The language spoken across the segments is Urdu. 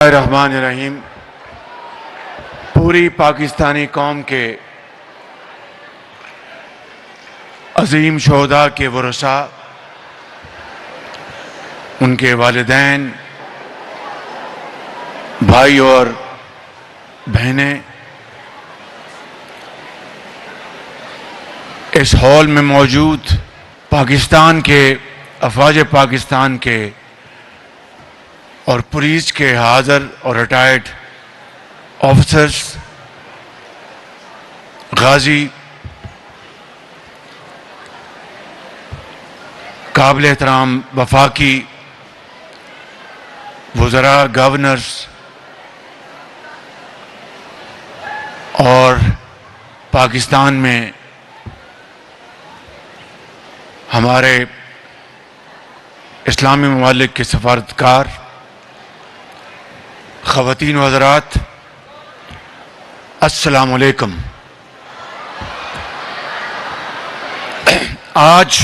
الرحمن الرحیم. پوری پاکستانی قوم کے عظیم شہداء کے ورثاء، ان کے والدین، بھائی اور بہنیں اس ہال میں موجود پاکستان کے افواج پاکستان کے اور پولیس کے حاضر اور ریٹائرڈ آفیسرز، غازی، قابل احترام وفاقی وزراء، گورنرز اور پاکستان میں ہمارے اسلامی ممالک کے سفارتکار، خواتین و حضرات، السلام علیکم. آج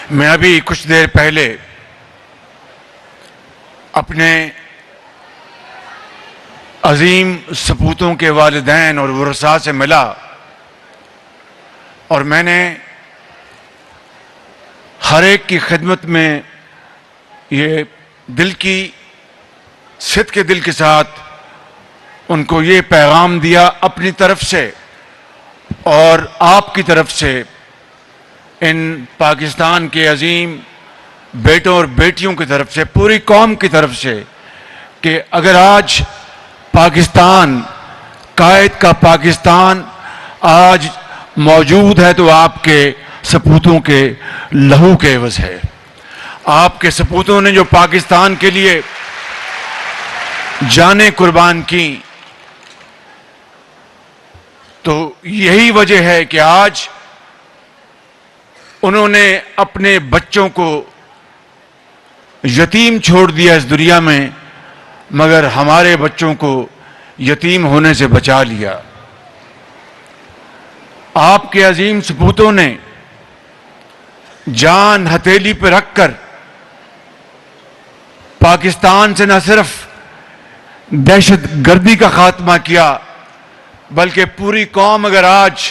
میں ابھی کچھ دیر پہلے اپنے عظیم سپوتوں کے والدین اور ورثاء سے ملا، اور میں نے ہر ایک کی خدمت میں یہ صدق کے دل کے ساتھ ان کو یہ پیغام دیا اپنی طرف سے اور آپ کی طرف سے، ان پاکستان کے عظیم بیٹوں اور بیٹیوں کی طرف سے، پوری قوم کی طرف سے، کہ اگر آج پاکستان، قائد کا پاکستان آج موجود ہے تو آپ کے سپوتوں کے لہو کے عوض ہے. آپ کے سپوتوں نے جو پاکستان کے لیے جانیں قربان کی، تو یہی وجہ ہے کہ آج انہوں نے اپنے بچوں کو یتیم چھوڑ دیا اس دنیا میں، مگر ہمارے بچوں کو یتیم ہونے سے بچا لیا. آپ کے عظیم سپوتوں نے جان ہتھیلی پہ رکھ کر پاکستان سے نہ صرف دہشت گردی کا خاتمہ کیا، بلکہ پوری قوم اگر آج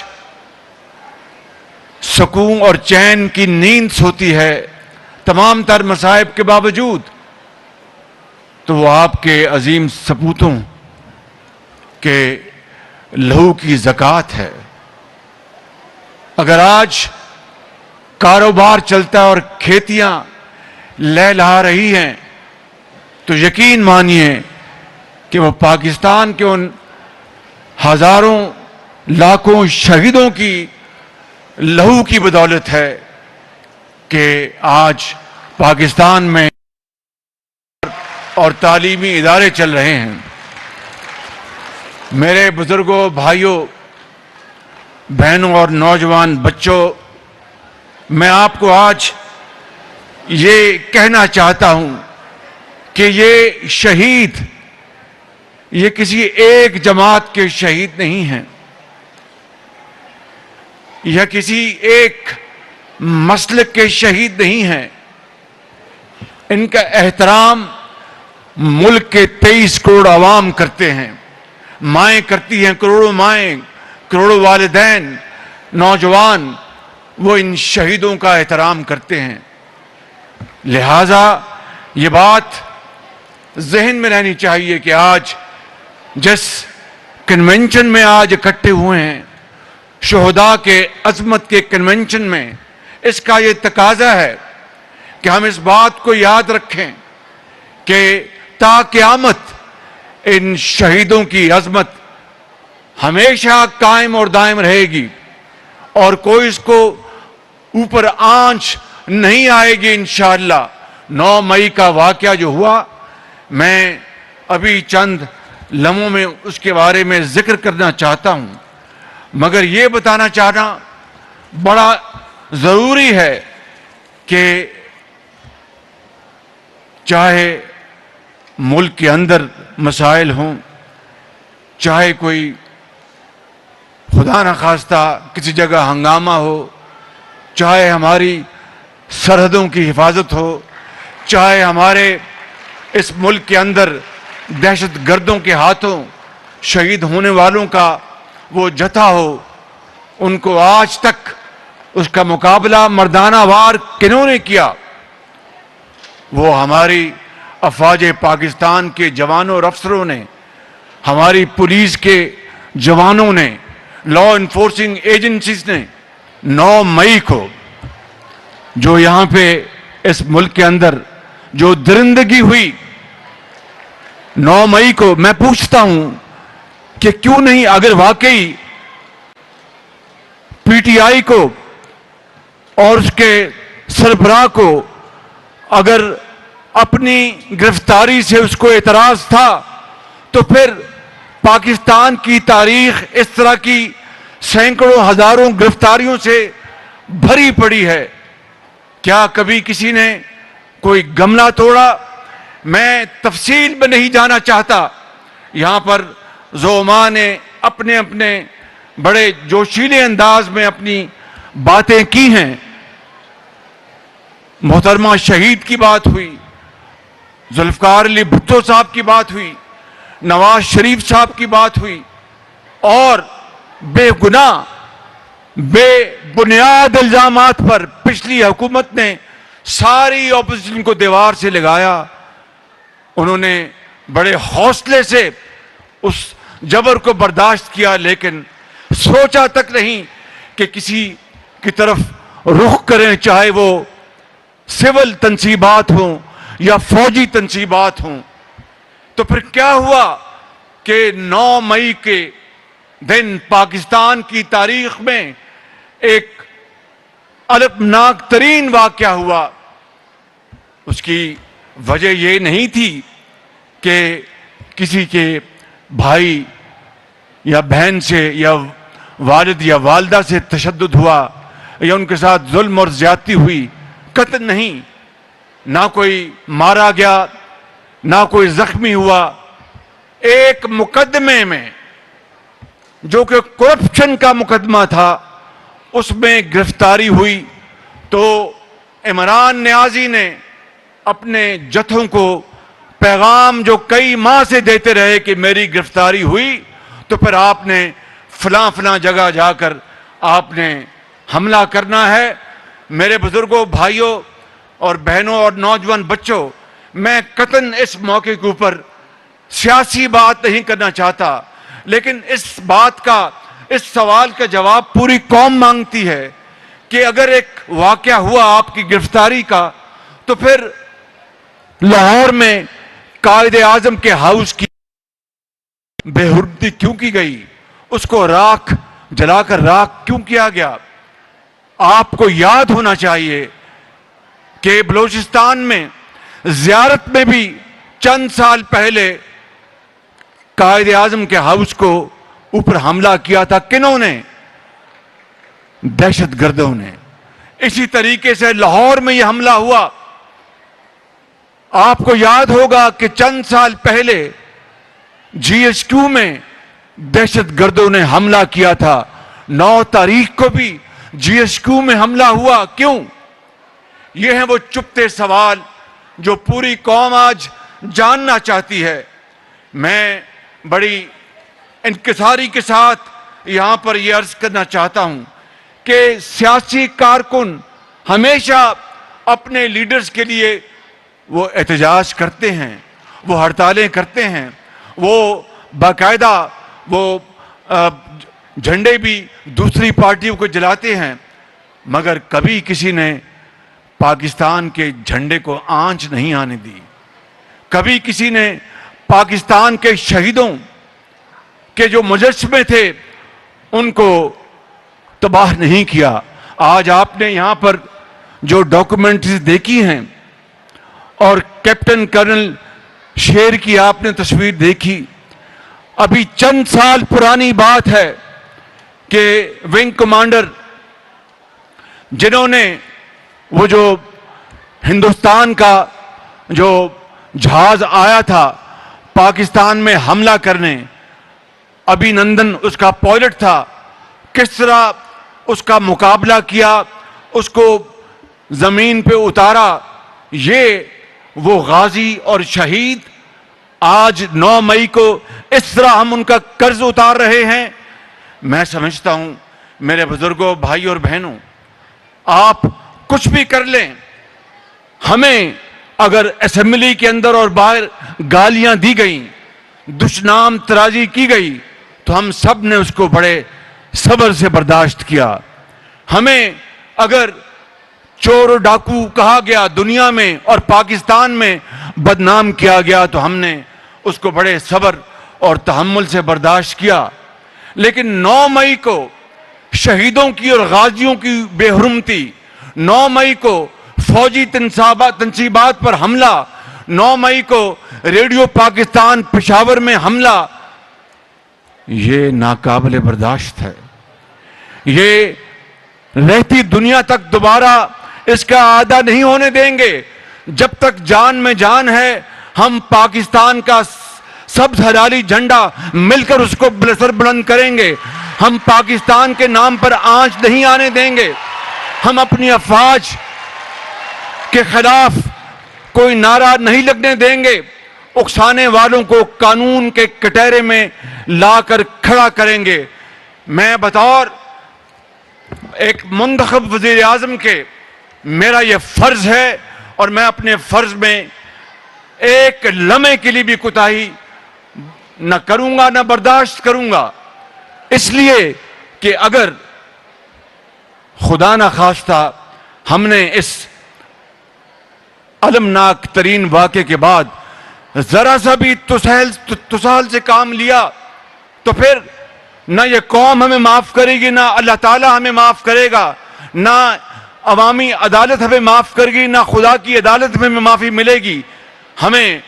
سکون اور چین کی نیند سوتی ہے تمام تر مصائب کے باوجود، تو وہ آپ کے عظیم سپوتوں کے لہو کی زکوٰۃ ہے. اگر آج کاروبار چلتا ہے اور کھیتیاں لہلہا رہی ہیں، تو یقین مانیے کہ وہ پاکستان کے ان ہزاروں لاکھوں شہیدوں کی لہو کی بدولت ہے کہ آج پاکستان میں اور تعلیمی ادارے چل رہے ہیں. میرے بزرگوں، بھائیوں، بہنوں اور نوجوان بچوں، میں آپ کو آج یہ کہنا چاہتا ہوں کہ یہ شہید، یہ کسی ایک جماعت کے شہید نہیں ہیں، یا کسی ایک مسلک کے شہید نہیں ہیں. ان کا احترام ملک کے 23 کروڑ عوام کرتے ہیں، مائیں کرتی ہیں، کروڑوں مائیں، کروڑوں والدین، نوجوان، وہ ان شہیدوں کا احترام کرتے ہیں. لہذا یہ بات ذہن میں رہنی چاہیے کہ آج جس کنونشن میں آج اکٹھے ہوئے ہیں، شہداء کے عظمت کے کنونشن میں، اس کا یہ تقاضا ہے کہ ہم اس بات کو یاد رکھیں کہ تا قیامت ان شہیدوں کی عظمت ہمیشہ قائم اور دائم رہے گی، اور کوئی اس کو اوپر آنچ نہیں آئے گی انشاءاللہ. 9 مئی کا واقعہ جو ہوا، میں ابھی چند لمحوں میں اس کے بارے میں ذکر کرنا چاہتا ہوں، مگر یہ بتانا چاہنا بڑا ضروری ہے کہ چاہے ملک کے اندر مسائل ہوں، چاہے کوئی خدا نخواستہ کسی جگہ ہنگامہ ہو، چاہے ہماری سرحدوں کی حفاظت ہو، چاہے ہمارے اس ملک کے اندر دہشت گردوں کے ہاتھوں شہید ہونے والوں کا وہ جتھا ہو، ان کو آج تک اس کا مقابلہ مردانہ وار کنہوں نے کیا؟ وہ ہماری افواج پاکستان کے جوانوں اور افسروں نے، ہماری پولیس کے جوانوں نے، لا انفورسنگ ایجنسیز نے 9 مئی کو جو یہاں پہ اس ملک کے اندر جو درندگی ہوئی، 9 مئی کو میں پوچھتا ہوں کہ کیوں نہیں، اگر واقعی پی ٹی آئی کو اور اس کے سربراہ کو اگر اپنی گرفتاری سے اس کو اعتراض تھا، تو پھر پاکستان کی تاریخ اس طرح کی سینکڑوں ہزاروں گرفتاریوں سے بھری پڑی ہے، کیا کبھی کسی نے کوئی گملہ توڑا؟ میں تفصیل میں نہیں جانا چاہتا، یہاں پر زعماء نے اپنے اپنے بڑے جوشیلے انداز میں اپنی باتیں کی ہیں۔ محترمہ شہید کی بات ہوئی، ذوالفقار علی بھٹو صاحب کی بات ہوئی، نواز شریف صاحب کی بات ہوئی، اور بے گناہ بے بنیاد الزامات پر پچھلی حکومت نے ساری اپوزیشن کو دیوار سے لگایا۔ انہوں نے بڑے حوصلے سے اس جبر کو برداشت کیا، لیکن سوچا تک نہیں کہ کسی کی طرف رخ کریں، چاہے وہ سول تنصیبات ہوں یا فوجی تنصیبات ہوں۔ تو پھر کیا ہوا کہ 9 مئی کے دن پاکستان کی تاریخ میں ایک المناک ترین واقعہ ہوا۔ اس کی وجہ یہ نہیں تھی کہ کسی کے بھائی یا بہن سے یا والد یا والدہ سے تشدد ہوا یا ان کے ساتھ ظلم اور زیادتی ہوئی، قتل نہیں، نہ کوئی مارا گیا نہ کوئی زخمی ہوا۔ ایک مقدمے میں جو کہ کرپشن کا مقدمہ تھا، اس میں گرفتاری ہوئی، تو عمران نیازی نے اپنے جتھوں کو پیغام جو کئی ماہ سے دیتے رہے کہ میری گرفتاری ہوئی، تو پھر آپ نے فلاں فلاں جگہ جا کر آپ نے حملہ کرنا ہے۔ میرے بزرگوں، بھائیوں اور بہنوں اور نوجوان بچوں، میں قطعاً اس موقع کے اوپر سیاسی بات نہیں کرنا چاہتا، لیکن اس بات کا، اس سوال کا جواب پوری قوم مانگتی ہے کہ اگر ایک واقعہ ہوا آپ کی گرفتاری کا، تو پھر لاہور میں قائد اعظم کے ہاؤس کی بے حرمتی کیوں کی گئی؟ اس کو راکھ جلا کر راکھ کیوں کیا گیا؟ آپ کو یاد ہونا چاہیے کہ بلوچستان میں زیارت میں بھی چند سال پہلے قائد اعظم کے ہاؤس کو اوپر حملہ کیا تھا۔ کنہوں نے؟ دہشت گردوں نے۔ اسی طریقے سے لاہور میں یہ حملہ ہوا۔ آپ کو یاد ہوگا کہ چند سال پہلے جی ایچ کیو میں دہشت گردوں نے حملہ کیا تھا۔ 9 تاریخ کو بھی جی ایچ کیو میں حملہ ہوا، کیوں؟ یہ ہیں وہ چپتے سوال جو پوری قوم آج جاننا چاہتی ہے۔ میں بڑی انکساری کے ساتھ یہاں پر یہ عرض کرنا چاہتا ہوں کہ سیاسی کارکن ہمیشہ اپنے لیڈرز کے لیے وہ احتجاج کرتے ہیں، وہ ہڑتالیں کرتے ہیں، وہ باقاعدہ وہ جھنڈے بھی دوسری پارٹیوں کو جلاتے ہیں، مگر کبھی کسی نے پاکستان کے جھنڈے کو آنچ نہیں آنے دی۔ کبھی کسی نے پاکستان کے شہیدوں کے جو مجسمے تھے ان کو تباہ نہیں کیا۔ آج آپ نے یہاں پر جو ڈاکومنٹریز دیکھی ہیں اور کیپٹن کرنل شیر کی آپ نے تصویر دیکھی، ابھی چند سال پرانی بات ہے کہ ونگ کمانڈر جنہوں نے وہ جو ہندوستان کا جو جہاز آیا تھا پاکستان میں حملہ کرنے، ابھی نندن اس کا پائلٹ تھا، کس طرح اس کا مقابلہ کیا، اس کو زمین پہ اتارا، یہ وہ غازی اور شہید آج 9 مئی کو اس طرح ہم ان کا قرض اتار رہے ہیں. میں سمجھتا ہوں میرے بزرگوں، بھائی اور بہنوں، آپ کچھ بھی کر لیں، ہمیں اگر اسمبلی کے اندر اور باہر گالیاں دی گئیں، دشنام ترازی کی گئی، تو ہم سب نے اس کو بڑے صبر سے برداشت کیا. ہمیں اگر چور و ڈاکو کہا گیا دنیا میں اور پاکستان میں بدنام کیا گیا، تو ہم نے اس کو بڑے صبر اور تحمل سے برداشت کیا. لیکن 9 مئی کو شہیدوں کی اور غازیوں کی بے حرمتی، 9 مئی کو فوجی تنصیبات پر حملہ، 9 مئی کو ریڈیو پاکستان پشاور میں حملہ، یہ ناقابل برداشت ہے. یہ رہتی دنیا تک دوبارہ اس کا عادہ نہیں ہونے دیں گے. جب تک جان میں جان ہے ہم پاکستان کا سبز ہلالی جھنڈا مل کر اس کو سر بلند کریں گے. ہم پاکستان کے نام پر آنچ نہیں آنے دیں گے. ہم اپنی افواج کے خلاف کوئی نعرہ نہیں لگنے دیں گے. اکسانے والوں کو قانون کے کٹہرے میں لا کر کھڑا کریں گے. میں بطور ایک منتخب وزیر اعظم کے میرا یہ فرض ہے اور میں اپنے فرض میں ایک لمحے کے لیے بھی کوتاہی نہ کروں گا، نہ برداشت کروں گا. اس لیے کہ اگر خدا نہ خواستہ ہم نے اس المناک ترین واقعے کے بعد ذرا سا بھی تساہل سے کام لیا تو پھر نہ یہ قوم ہمیں معاف کرے گی، نہ اللہ تعالیٰ ہمیں معاف کرے گا، نہ عوامی عدالت ہمیں معاف کرے گی، نہ خدا کی عدالت میں معافی ملے گی. ہمیں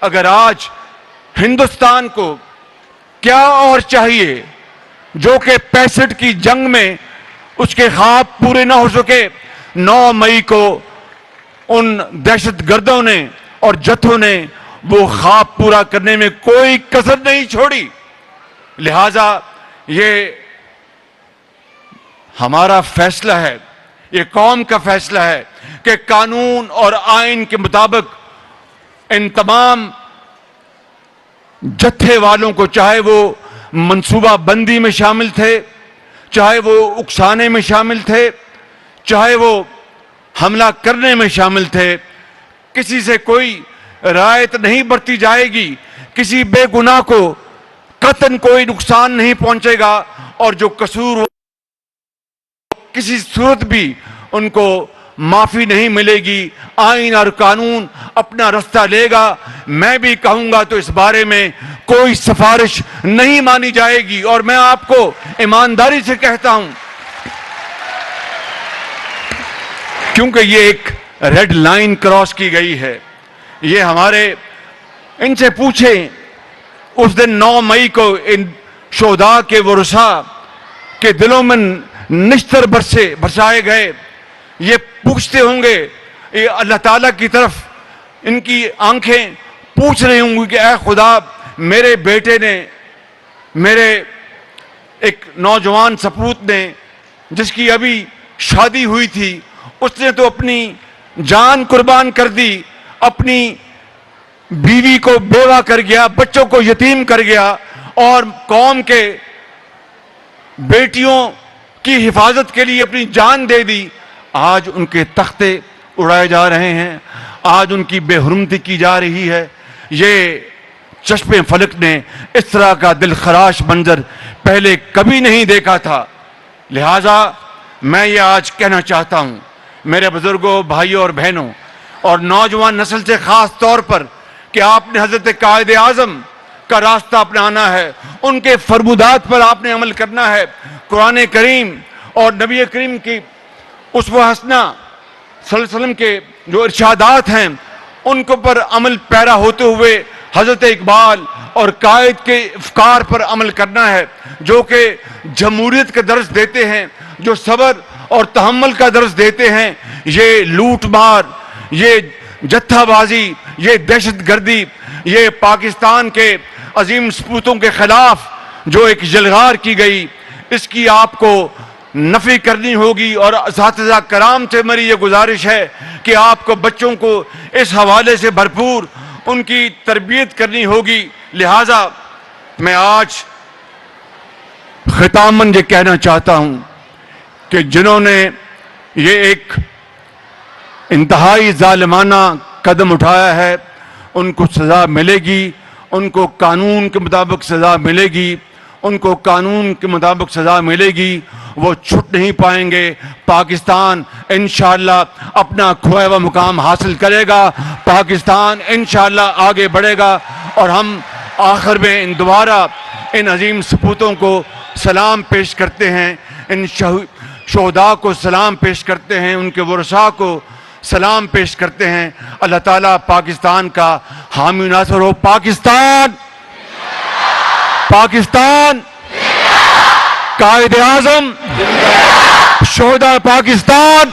اگر آج ہندوستان کو کیا اور چاہیے جو کہ 65 کی جنگ میں اس کے خواب پورے نہ ہو سکے، 9 مئی کو ان دہشت گردوں نے اور جتھوں نے وہ خواب پورا کرنے میں کوئی کسر نہیں چھوڑی. لہذا یہ ہمارا فیصلہ ہے، یہ قوم کا فیصلہ ہے کہ قانون اور آئین کے مطابق ان تمام جتھے والوں کو، چاہے وہ منصوبہ بندی میں شامل تھے، چاہے وہ اکسانے میں شامل تھے، چاہے وہ حملہ کرنے میں شامل تھے، کسی سے کوئی رعایت نہیں برتی جائے گی. کسی بے گناہ کو قطعاً کوئی نقصان نہیں پہنچے گا، اور جو قصور ہو کسی صورت بھی ان کو معافی نہیں ملے گی. آئین اور قانون اپنا رستہ لے گا. میں بھی کہوں گا تو اس بارے میں کوئی سفارش نہیں مانی جائے گی. اور میں آپ کو ایمانداری سے کہتا ہوں، کیونکہ یہ ایک ریڈ لائن کراس کی گئی ہے. یہ ہمارے ان سے پوچھیں اس دن 9 مئی کو ان شہداء کے ورثاء کے دلوں میں نشتر برسائے گئے. یہ پوچھتے ہوں گے، یہ اللہ تعالیٰ کی طرف ان کی آنکھیں پوچھ رہی ہوں گی کہ اے خدا، میرے بیٹے نے، میرے ایک نوجوان سپوت نے جس کی ابھی شادی ہوئی تھی، اس نے تو اپنی جان قربان کر دی، اپنی بیوی کو بیوہ کر گیا، بچوں کو یتیم کر گیا، اور قوم کے بیٹیوں کی حفاظت کے لیے اپنی جان دے دی. آج ان کے تختے اڑائے جا رہے ہیں، آج ان کی بے حرمتی کی جا رہی ہے. یہ چشم فلک نے اس طرح کا دل خراش منظر پہلے کبھی نہیں دیکھا تھا. لہٰذا میں یہ آج کہنا چاہتا ہوں میرے بزرگوں، بھائیوں اور بہنوں، اور نوجوان نسل سے خاص طور پر، کہ آپ نے حضرت قائد اعظم کا راستہ اپنانا ہے، ان کے فرمودات پر آپ نے عمل کرنا ہے. قرآن کریم اور نبی کریم کی اسوہ حسنہ صلی اللہ علیہ وسلم کے جو ارشادات ہیں ان کو پر عمل پیرا ہوتے ہوئے حضرت اقبال اور قائد کے افکار پر عمل کرنا ہے، جو کہ جمہوریت کا درس دیتے ہیں، جو صبر اور تحمل کا درس دیتے ہیں. یہ لوٹ مار، یہ جتھا بازی، یہ دہشت گردی، یہ پاکستان کے عظیم سپوتوں کے خلاف جو ایک یلغار کی گئی، اس کی آپ کو نفی کرنی ہوگی، اور اساتذہ کرام سے میری یہ گزارش ہے کہ آپ کو بچوں کو اس حوالے سے بھرپور ان کی تربیت کرنی ہوگی۔ لہٰذا میں آج ختاماً یہ کہنا چاہتا ہوں کہ جنہوں نے یہ ایک انتہائی ظالمانہ قدم اٹھایا ہے ان کو سزا ملے گی، ان کو قانون کے مطابق سزا ملے گی، ان کو قانون کے مطابق سزا ملے گی، وہ چھٹ نہیں پائیں گے۔ پاکستان انشاءاللہ اپنا کھویا ہوا مقام حاصل کرے گا، پاکستان انشاءاللہ آگے بڑھے گا، اور ہم آخر میں دوبارہ ان عظیم سپوتوں کو سلام پیش کرتے ہیں، ان شہداء کو سلام پیش کرتے ہیں، ان کے ورثاء کو سلام پیش کرتے ہیں۔ اللہ تعالیٰ پاکستان کا حامی ناصر ہو۔ پاکستان، پاکستان، قائد اعظم، شہداء پاکستان۔